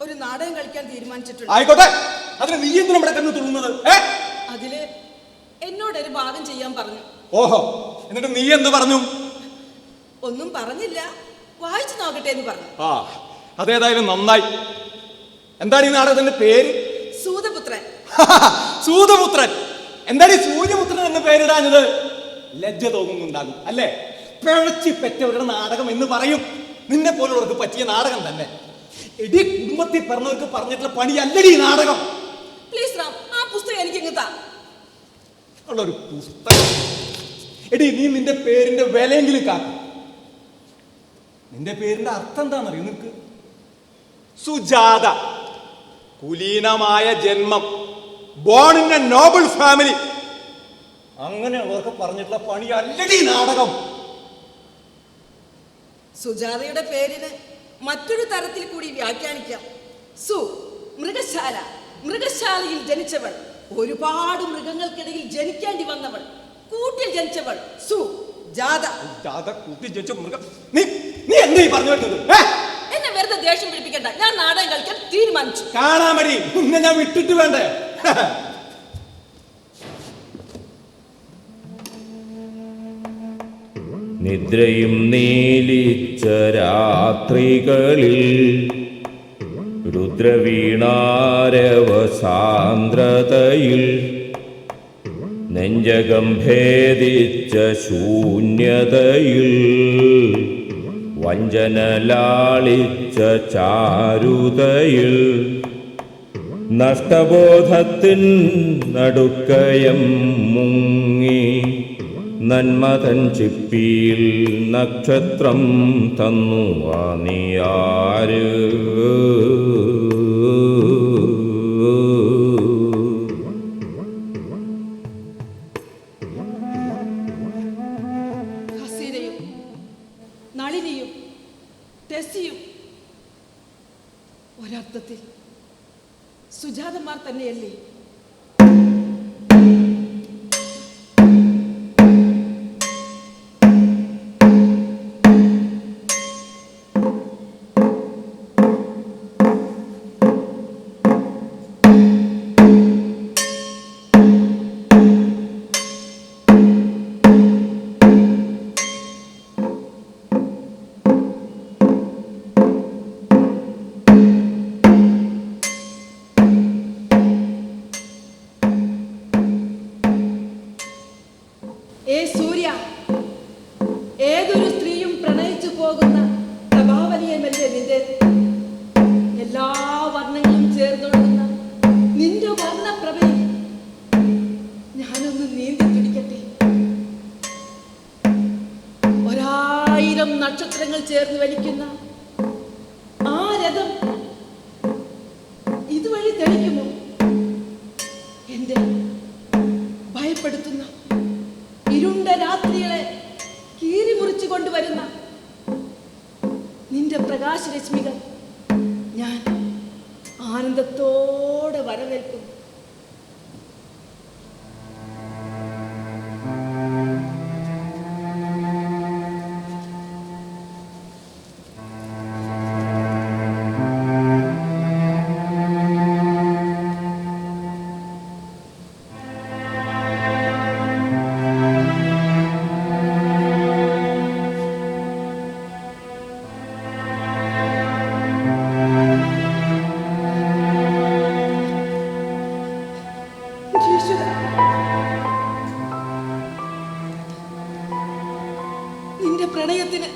Speaker 4: ഒരു നാടകം കളിക്കാൻ തീരുമാനിച്ചിട്ടുണ്ട്.
Speaker 5: ആയിക്കോട്ടെ, അതിന് നീ എന്തിനാ ഇവിടെ കിടന്ന് തുള്ളുന്നത്?
Speaker 4: അതില് എന്നോടൊരു ഭാഗം ചെയ്യാൻ പറഞ്ഞു.
Speaker 5: ഓഹോ, എന്നിട്ട് നീ എന്ത് പറഞ്ഞു?
Speaker 4: ഒന്നും പറഞ്ഞില്ല, വായിച്ചു നോക്കട്ടെ എന്ന് പറഞ്ഞു.
Speaker 5: ആ, അതേതായാലും നന്നായി. എന്താണ് ഈ നാടകത്തിന്റെ പേര്?
Speaker 4: സൂതപുത്രൻ.
Speaker 5: സൂതപുത്രൻ. എന്താണ് ഈ സൂര്യപുത്രൻ എന്ന് പേരിടാഞ്ഞത്? ലജ്ജ തോന്നുന്നുണ്ടാകും അല്ലേ? പിഴച്ചി പെറ്റവരുടെ നാടകം എന്ന് പറയും. നിന്നെ പോലുള്ളവർക്ക് പറ്റിയ നാടകം തന്നെ. എടി, കുടുംബത്തിൽ പറഞ്ഞവർക്ക് പറഞ്ഞിട്ടുള്ള പണിയല്ലടി ഈ നാടകം.
Speaker 4: പ്ലീസ് റാം, ആ പുസ്തകം എനിക്ക് ഇങ്ങത്താ.
Speaker 5: ഉള്ളൊരു പുസ്തകം. എടി, നീ നിന്റെ പേരിന്റെ വിലയെങ്കിലും കാക്കും. നിന്റെ പേരിന്റെ അർത്ഥം എന്താണെന്നറിയോ നിനക്ക്? സുജാത. കുലീനമായ ജന്മം, born in A Noble family. അങ്ങനെയുള്ളവർക്ക് പറഞ്ഞിട്ടുള്ള പണി അല്ലടി നാടകം.
Speaker 4: സുജാതയുടെ പേരിന് മറ്റൊരു തരത്തിൽ കൂടി വ്യാഖ്യാനിക്കാം. സു, മൃഗശാല. മൃഗശാലയിൽ ജനിച്ചവൾ, ഒരുപാട് മൃഗങ്ങൾക്കിടയിൽ ജനിക്കേണ്ടി വന്നവൾ, കൂട്ടിൽ ജനിച്ചവൾ. സു ജാത.
Speaker 5: ജാത കൂട്ടി ജനിച്ച മൃഗം. നീ എന്താ ഈ പറഞ്ഞു വെച്ചത്?
Speaker 4: എന്നെ വെറുതെ ദേഷ്യം പിടിപ്പിക്കണ്ട. ഞാൻ നാടകം കളിക്കാൻ തീരുമാനിച്ചു.
Speaker 5: കാണാമടി, നിന്നെ ഞാൻ വിട്ടിട്ട് വേണ്ടേ?
Speaker 3: നിദ്രയും നീലിച്ച രാത്രികളിൽ രുദ്രവീണാരവസാന്ദ്രതയിൽ നെഞ്ചകം ഭേദിച്ച ശൂന്യതയിൽ വഞ്ചന ലാളിച്ച ചാരുതയിൽ നഷ്ടബോധത്തിൻ നടുക്കയം മുങ്ങി നന്മതൻ ചിപ്പിയിൽ നക്ഷത്രം തന്നു നീയാര്.
Speaker 4: ഹസീനയും നളിനിയും ടെസ്സിയും ഒരർത്ഥത്തിൽ സുജാതമാർ തന്നെയല്ലേ? ഒന്ന് നീന്തി തുടിക്കട്ടെ. 1000 നക്ഷത്രങ്ങൾ ചേർന്ന് വലിക്കുന്ന ആ രഥം ഇതുവഴി തെളിക്കുമോ? എന്റെ ഭയപ്പെടുത്തുന്ന ഇരുണ്ട രാത്രികളെ കീറിമുറിച്ചു കൊണ്ടുവരുന്ന നിന്റെ പ്രകാശരശ്മികൾ ഞാൻ ആനന്ദത്തോടെ വരവേൽക്കും. നിന്റെ പ്രണയത്തിന്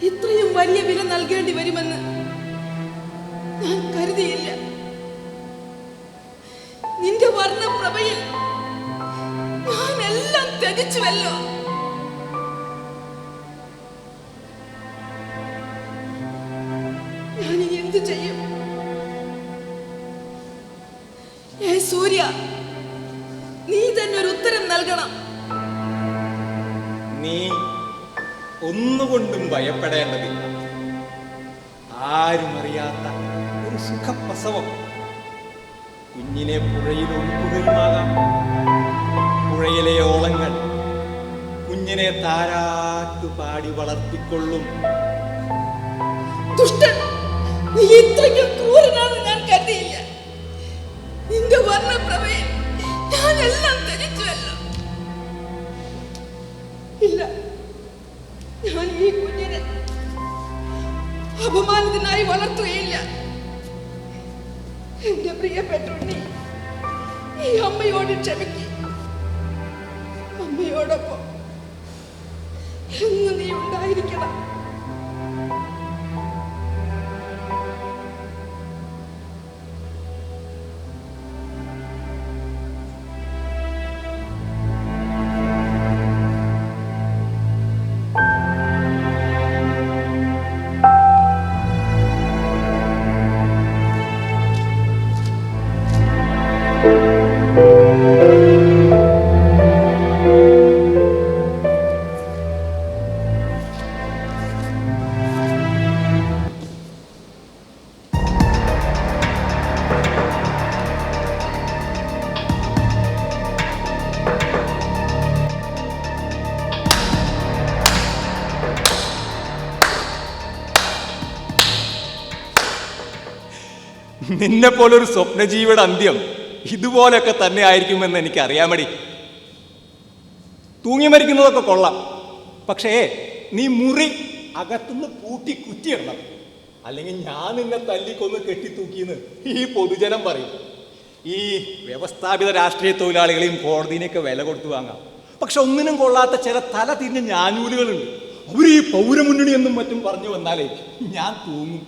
Speaker 4: ഇത്രയും വലിയ വില നൽകേണ്ടി വരുമെന്ന് ഞാൻ കരുതിയില്ല. നിന്റെ വർണ്ണപ്രഭയിൽ ഞാൻ എല്ലാം ത്യജിച്ചുവല്ലോ. ഞാൻ എന്തു ചെയ്യും? സൂര്യ, നീ തന്നെ ഒരു ഉത്തരം നൽകണം.
Speaker 5: നീ ഒന്നുകൊണ്ടും ഭയപ്പെടേണ്ടതില്ല. ആരും അറിയാത്ത ഒരു സുഖപ്രസവം. കുഞ്ഞിനെ പുഴയിൽ ഒഴുക്കുകയുമാകാം. പുഴയിലെ ഓളങ്ങൾ കുഞ്ഞിനെ താരാട്ടു പാടി വളർത്തിക്കൊള്ളും.
Speaker 4: ദുഷ്ടൻ, നീ ഇത്രയ്ക്കും ക്രൂരനാണെന്ന് ഞാൻ കരുതിയില്ല. നിന്റെ വർണ്ണപ്രഭയിൽ ഞാൻ എല്ലാം ധരിച്ചുവല്ലോ. ഇല്ല, ഞാൻ ഈ കുഞ്ഞിനെ അപമാനത്തിനായി വളർത്തുകയില്ല. എന്റെ പ്രിയപ്പെട്ടു, ഈ അമ്മയോട് ക്ഷമിക്കുക. അമ്മയോടൊപ്പം എന്ന് നീ ഉണ്ടായിരിക്കണം.
Speaker 5: നിന്നെ പോലൊരു സ്വപ്നജീവിയുടെ അന്ത്യം ഇതുപോലൊക്കെ തന്നെ ആയിരിക്കുമെന്ന് എനിക്ക് അറിയാമടി. തൂങ്ങി മരിക്കുന്നതൊക്കെ കൊള്ളാം, പക്ഷേ നീ മുറി അകത്തുനിന്ന് പൂട്ടി കുറ്റിയിടണം. അല്ലെങ്കിൽ ഞാൻ നിന്നെ തല്ലിക്കൊന്ന് കെട്ടിത്തൂക്കിയെന്ന് ഈ പൊതുജനം പറയും. ഈ വ്യവസ്ഥാപിത രാഷ്ട്രീയ തൊഴിലാളികളെയും കോടതിനെയൊക്കെ വില കൊടുത്തു വാങ്ങാം. പക്ഷെ ഒന്നിനും കൊള്ളാത്ത ചില തല തിരിഞ്ഞ ഞാനൂലുകളുണ്ട്. അവർ ഈ പൗരമുന്നണി എന്നും മറ്റും പറഞ്ഞു വന്നാലേ ഞാൻ തൂങ്ങും.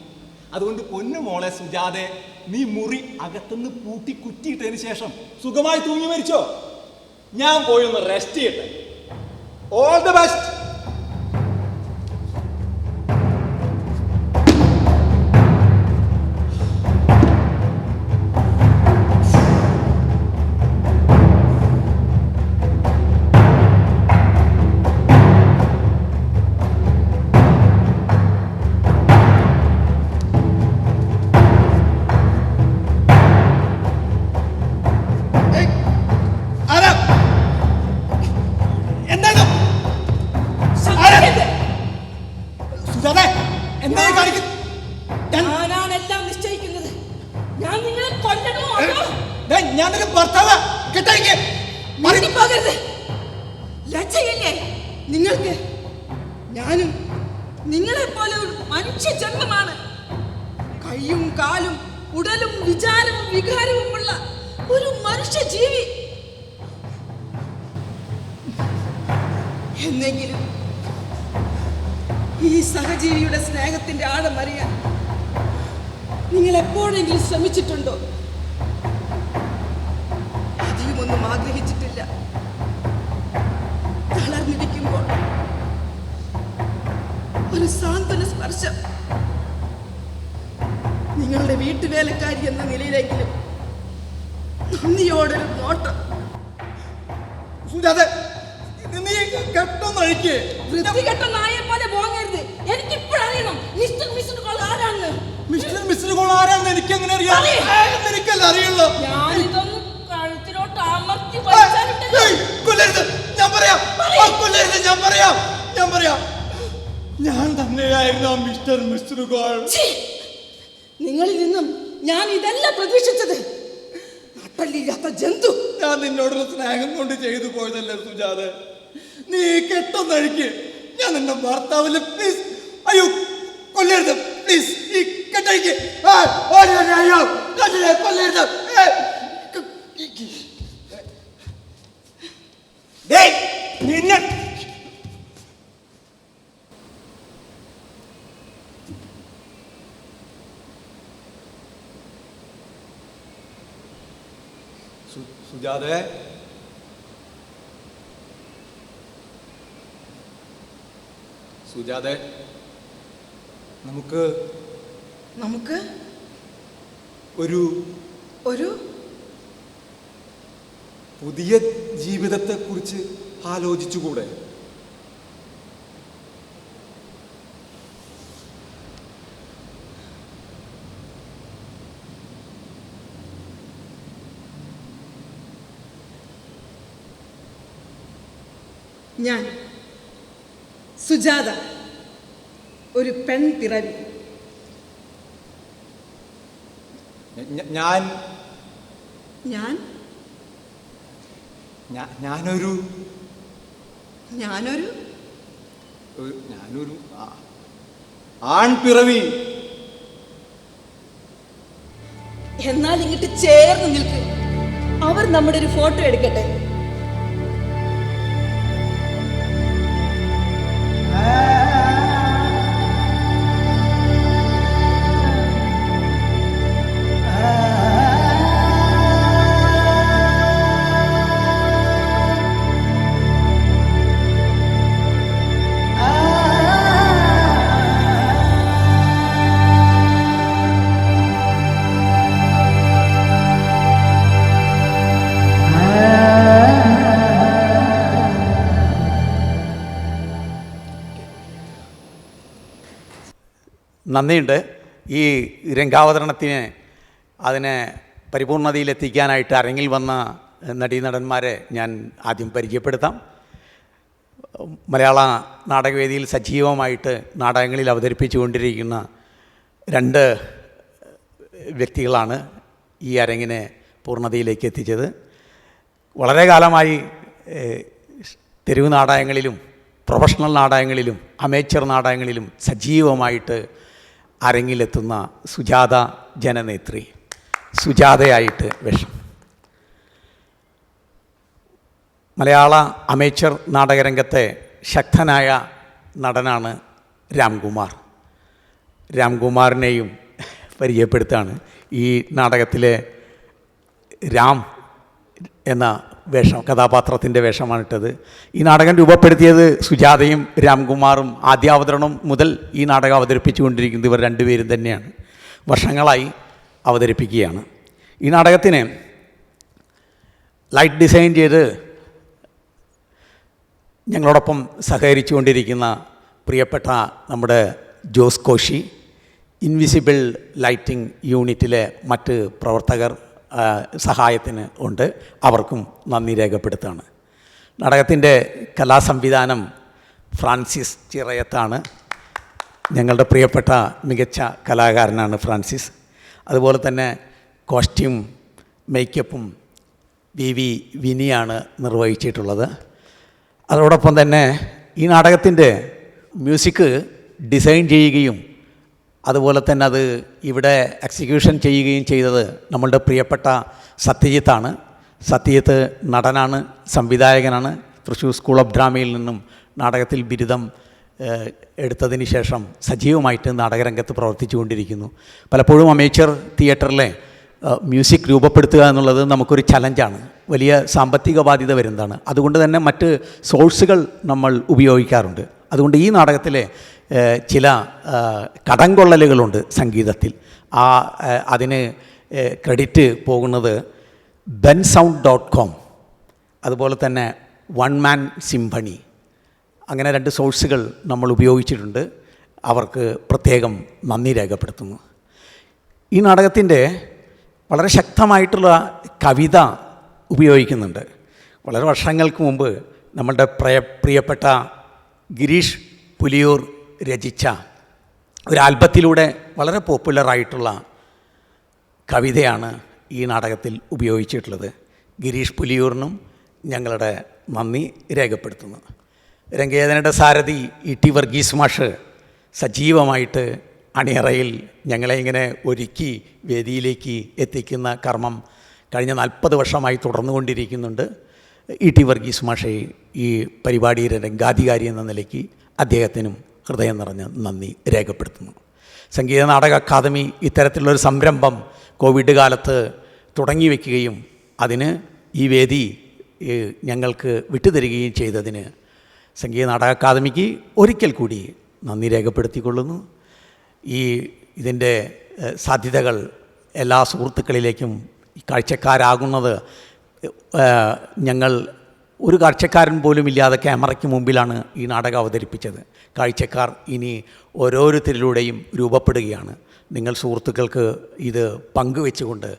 Speaker 5: അതുകൊണ്ട് പൊന്നു മോളെ സുജാതെ, നീ മുറി അകത്തുനിന്ന് പൂട്ടി കുറ്റിയിട്ടതിന് ശേഷം സുഖമായി തൂങ്ങി മരിച്ചോ. ഞാൻ പോയി ഒന്ന് റെസ്റ്റ് ചെയ്യട്ടെ. All the best.
Speaker 4: ഞാനാണെല്ലാം നിശ്ചയിക്കുന്നത്. ഞാൻ നിങ്ങളെ കൊല്ലണോ?
Speaker 5: ഞാനൊരു ഭർത്താവ്
Speaker 4: പോകരുത്. ലജ്ജയില്ലേ നിങ്ങൾക്ക്? ഞാനും നിങ്ങളെ പോലെ ഒരു മനുഷ്യ ജന്മമാണ്. കൈയും കാലും ഉടലും വിചാരവും വികാരവുമുള്ള ഒരു മനുഷ്യ ജീവി. എന്നെങ്കിലും ഈ സഹജീവിയുടെ സ്നേഹത്തിന്റെ ആഴം അറിയാൻ നിങ്ങൾ എപ്പോഴെങ്കിലും ശ്രമിച്ചിട്ടുണ്ടോ? അധികമൊന്നും വേണമെന്നൊന്നും ആഗ്രഹിച്ചിട്ടില്ല. തളർന്നിരിക്കുമ്പോൾ ഒരു സാന്ത്വന സ്പർശം, നിങ്ങളുടെ വീട്ടുവേലക്കാരി എന്ന നിലയിലെങ്കിലും നന്ദിയോടൊരു നോട്ടം.
Speaker 5: സുജാത, നീ കെട്ടൊന്നഴിക്ക്.
Speaker 4: വൃത്തികെട്ട നായെ പോലെ പോകരുത്. എനിക്കിപ്പോഴറിയണം മിസ്റ്റർ കോൾ ആരാണെന്ന്.
Speaker 5: മിസ്റ്റർ കോൾ ആരാണെന്ന് എനിക്ക് എങ്ങനെ അറിയാം? എനിക്കല്ല അറിയുള്ളൂ.
Speaker 4: ഞാനിതൊന്ന് കഴുത്തിലോട്ട് അമർത്തി വലിച്ചാലുണ്ടല്ലോ.
Speaker 5: കൊല്ലരുത്, ഞാൻ പറയാം. കൊല്ലരുത്, ഞാൻ പറയാം. ഞാൻ തന്നെയായിരുന്നു മിസ്റ്റർ കോൾ.
Speaker 4: നിങ്ങളിൽ നിന്നും ഞാൻ ഇതല്ല പ്രതീക്ഷിച്ചത്. നട്ടല്ലില്ലാത്ത ജന്തു.
Speaker 5: ഞാൻ നിന്നോടുള്ള സ്നേഹം കൊണ്ട് ചെയ്തു പോയതല്ലേ സുജാത. നീ കെട്ടൊന്നഴിക്ക്. ഞാൻ നിന്റെ ഭർത്താവില് പ്ലീസ്. അയ്യോ, കൊല്ലരുത് പ്ലീസ്. ഈ കെട്ടഴിക്ക്. കൊല്ലരുത്. നിന്നെ സുജാതെ, നമുക്ക് ഒരു പുതിയ ജീവിതത്തെ കുറിച്ച് ആലോചിച്ചുകൂടെ?
Speaker 4: ഞാൻ സുജാത, ഒരു പെൺപിറവി.
Speaker 5: ഞാനൊരു ആൺപിറവി.
Speaker 4: എന്നാൽ ഇങ്ങോട്ട് ചേർന്ന് നിൽക്ക്. അവർ നമ്മുടെ ഒരു ഫോട്ടോ എടുക്കട്ടെ.
Speaker 2: നന്ദിയുണ്ട്. ഈ രംഗാവതരണത്തിന് അതിനെ പരിപൂർണതയിലെത്തിക്കാനായിട്ട് അരങ്ങിൽ വന്ന നടീനടന്മാരെ ഞാൻ ആദ്യം പരിചയപ്പെടുത്താം. മലയാള നാടകവേദിയിൽ സജീവമായിട്ട് നാടകങ്ങളിൽ അവതരിപ്പിച്ചുകൊണ്ടിരിക്കുന്ന രണ്ട് വ്യക്തികളാണ് ഈ അരങ്ങിനെ പൂർണ്ണതയിലേക്ക് എത്തിച്ചത്. വളരെ കാലമായി തെരുവ് നാടകങ്ങളിലും പ്രൊഫഷണൽ നാടകങ്ങളിലും അമേച്ചർ നാടകങ്ങളിലും സജീവമായിട്ട് അരങ്ങിലെത്തുന്ന സുജാത ജനനേത്രി, സുജാതയായിട്ട് വേഷം. മലയാള അമേച്ചർ നാടകരംഗത്തെ ശക്തനായ നടനാണ് രാംകുമാർ. രാംകുമാറിനെയും പരിചയപ്പെടുത്താണ്. ഈ നാടകത്തിലെ രാം എന്ന വേഷം, കഥാപാത്രത്തിൻ്റെ വേഷമാണിട്ടത്. ഈ നാടകം രൂപപ്പെടുത്തിയത് സുജാതയും രാംകുമാറും ആദ്യാവതരണം മുതൽ ഈ നാടകം അവതരിപ്പിച്ചുകൊണ്ടിരിക്കുന്നത് ഇവർ രണ്ടുപേരും തന്നെയാണ്. വർഷങ്ങളായി അവതരിപ്പിക്കുകയാണ്. ഈ നാടകത്തിന് ലൈറ്റ് ഡിസൈൻ ചെയ്ത് ഞങ്ങളോടൊപ്പം സഹകരിച്ചു കൊണ്ടിരിക്കുന്ന പ്രിയപ്പെട്ട നമ്മുടെ ജോസ് കോശി, ഇൻവിസിബിൾ ലൈറ്റിംഗ് യൂണിറ്റിലെ മറ്റ് പ്രവർത്തകർ സഹായത്തിന് ഉണ്ട്. അവർക്കും നന്ദി രേഖപ്പെടുത്തുകയാണ്. നാടകത്തിൻ്റെ കലാസംവിധാനം ഫ്രാൻസിസ് ചിറയത്താണ്. ഞങ്ങളുടെ പ്രിയപ്പെട്ട മികച്ച കലാകാരനാണ് ഫ്രാൻസിസ്. അതുപോലെ തന്നെ കോസ്റ്റ്യൂം മേക്കപ്പും വി വിനിയാണ് നിർവഹിച്ചിട്ടുള്ളത്. അതോടൊപ്പം തന്നെ ഈ നാടകത്തിൻ്റെ മ്യൂസിക് ഡിസൈൻ ചെയ്യുകയും അതുപോലെ തന്നെ അത് ഇവിടെ എക്സിക്യൂഷൻ ചെയ്യുകയും ചെയ്തത് നമ്മളുടെ പ്രിയപ്പെട്ട സത്യജിത്താണ്. സത്യജിത്ത് നടനാണ്, സംവിധായകനാണ്. തൃശ്ശൂർ സ്കൂൾ ഓഫ് ഡ്രാമയിൽ നിന്നും നാടകത്തിൽ ബിരുദം എടുത്തതിന് ശേഷം സജീവമായിട്ട് നാടകരംഗത്ത് പ്രവർത്തിച്ചു കൊണ്ടിരിക്കുന്നു. പലപ്പോഴും അമേച്ചർ തിയേറ്ററിലെ മ്യൂസിക് രൂപപ്പെടുത്തുക എന്നുള്ളത് നമുക്കൊരു ചലഞ്ചാണ്, വലിയ സാമ്പത്തിക ബാധ്യത വരുന്നതാണ്. അതുകൊണ്ട് തന്നെ മറ്റ് സോഴ്സുകൾ നമ്മൾ ഉപയോഗിക്കാറുണ്ട്. അതുകൊണ്ട് ഈ നാടകത്തിലെ ചില കടംകൊള്ളലുകളുണ്ട് സംഗീതത്തിൽ. അതിന് ക്രെഡിറ്റ് പോകുന്നത് bensound.com, അതുപോലെ തന്നെ വൺ മാൻ സിംഫണി, അങ്ങനെ 2 സോഴ്സുകൾ നമ്മൾ ഉപയോഗിച്ചിട്ടുണ്ട്. അവർക്ക് പ്രത്യേകം നന്ദി രേഖപ്പെടുത്തുന്നു. ഈ നാടകത്തിൻ്റെ വളരെ ശക്തമായിട്ടുള്ള കവിത ഉപയോഗിക്കുന്നുണ്ട്. വളരെ വർഷങ്ങൾക്ക് മുമ്പ് നമ്മളുടെ പ്രിയപ്പെട്ട ഗിരീഷ് പുലിയൂർ രചിച്ച ഒരു ആൽബത്തിലൂടെ വളരെ പോപ്പുലറായിട്ടുള്ള കവിതയാണ് ഈ നാടകത്തിൽ ഉപയോഗിച്ചിട്ടുള്ളത്. ഗിരീഷ് പുലിയൂറിനും ഞങ്ങളുടെ നന്ദി രേഖപ്പെടുത്തുന്നു. രംഗവേദനയുടെ സാരഥി E.T. വർഗീസ് മാഷ് സജീവമായിട്ട് അണിയറയിൽ ഞങ്ങളെ ഇങ്ങനെ ഒരുക്കി വേദിയിലേക്ക് എത്തിക്കുന്ന കർമ്മം കഴിഞ്ഞ 40 വർഷമായി തുടർന്നുകൊണ്ടിരിക്കുന്നുണ്ട്. E.T. വർഗീസ് മാഷെ ഈ പരിപാടിയുടെ രംഗാധികാരി എന്ന നിലയ്ക്ക് അദ്ദേഹത്തിനും ഹൃദയം നിറഞ്ഞ നന്ദി രേഖപ്പെടുത്തുന്നു. സംഗീത നാടക അക്കാദമി ഇത്തരത്തിലുള്ളൊരു സംരംഭം കോവിഡ് കാലത്ത് തുടങ്ങി വയ്ക്കുകയും അതിന് ഈ വേദി ഞങ്ങൾക്ക് വിട്ടുതരികയും ചെയ്തതിന് സംഗീത നാടക അക്കാദമിക്ക് ഒരിക്കൽ കൂടി നന്ദി രേഖപ്പെടുത്തിക്കൊള്ളുന്നു. ഇതിൻ്റെ സാധ്യതകൾ എല്ലാ സുഹൃത്തുക്കളിലേക്കും കാഴ്ചക്കാരാകുന്നത് ഞങ്ങൾ ഒരു കാഴ്ചക്കാരൻ പോലും ഇല്ലാതെ ക്യാമറയ്ക്ക് മുമ്പിലാണ് ഈ നാടകം അവതരിപ്പിച്ചത്. കാഴ്ചക്കാർ ഇനി ഓരോരുത്തരിലൂടെയും രൂപപ്പെടുകയാണ്. നിങ്ങൾ സുഹൃത്തുക്കൾക്ക് ഇത് പങ്കുവെച്ചുകൊണ്ട്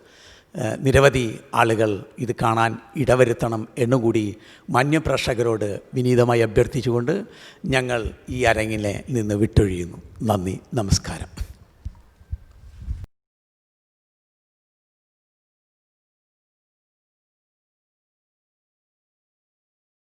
Speaker 2: നിരവധി ആളുകൾ ഇത് കാണാൻ ഇടവരുത്തണം എന്നുകൂടി മാന്യപ്രേക്ഷകരോട് വിനീതമായി അഭ്യർത്ഥിച്ചുകൊണ്ട് ഞങ്ങൾ ഈ അരങ്ങിലെ നിന്ന് വിട്ടൊഴിയുന്നു. നന്ദി, നമസ്കാരം.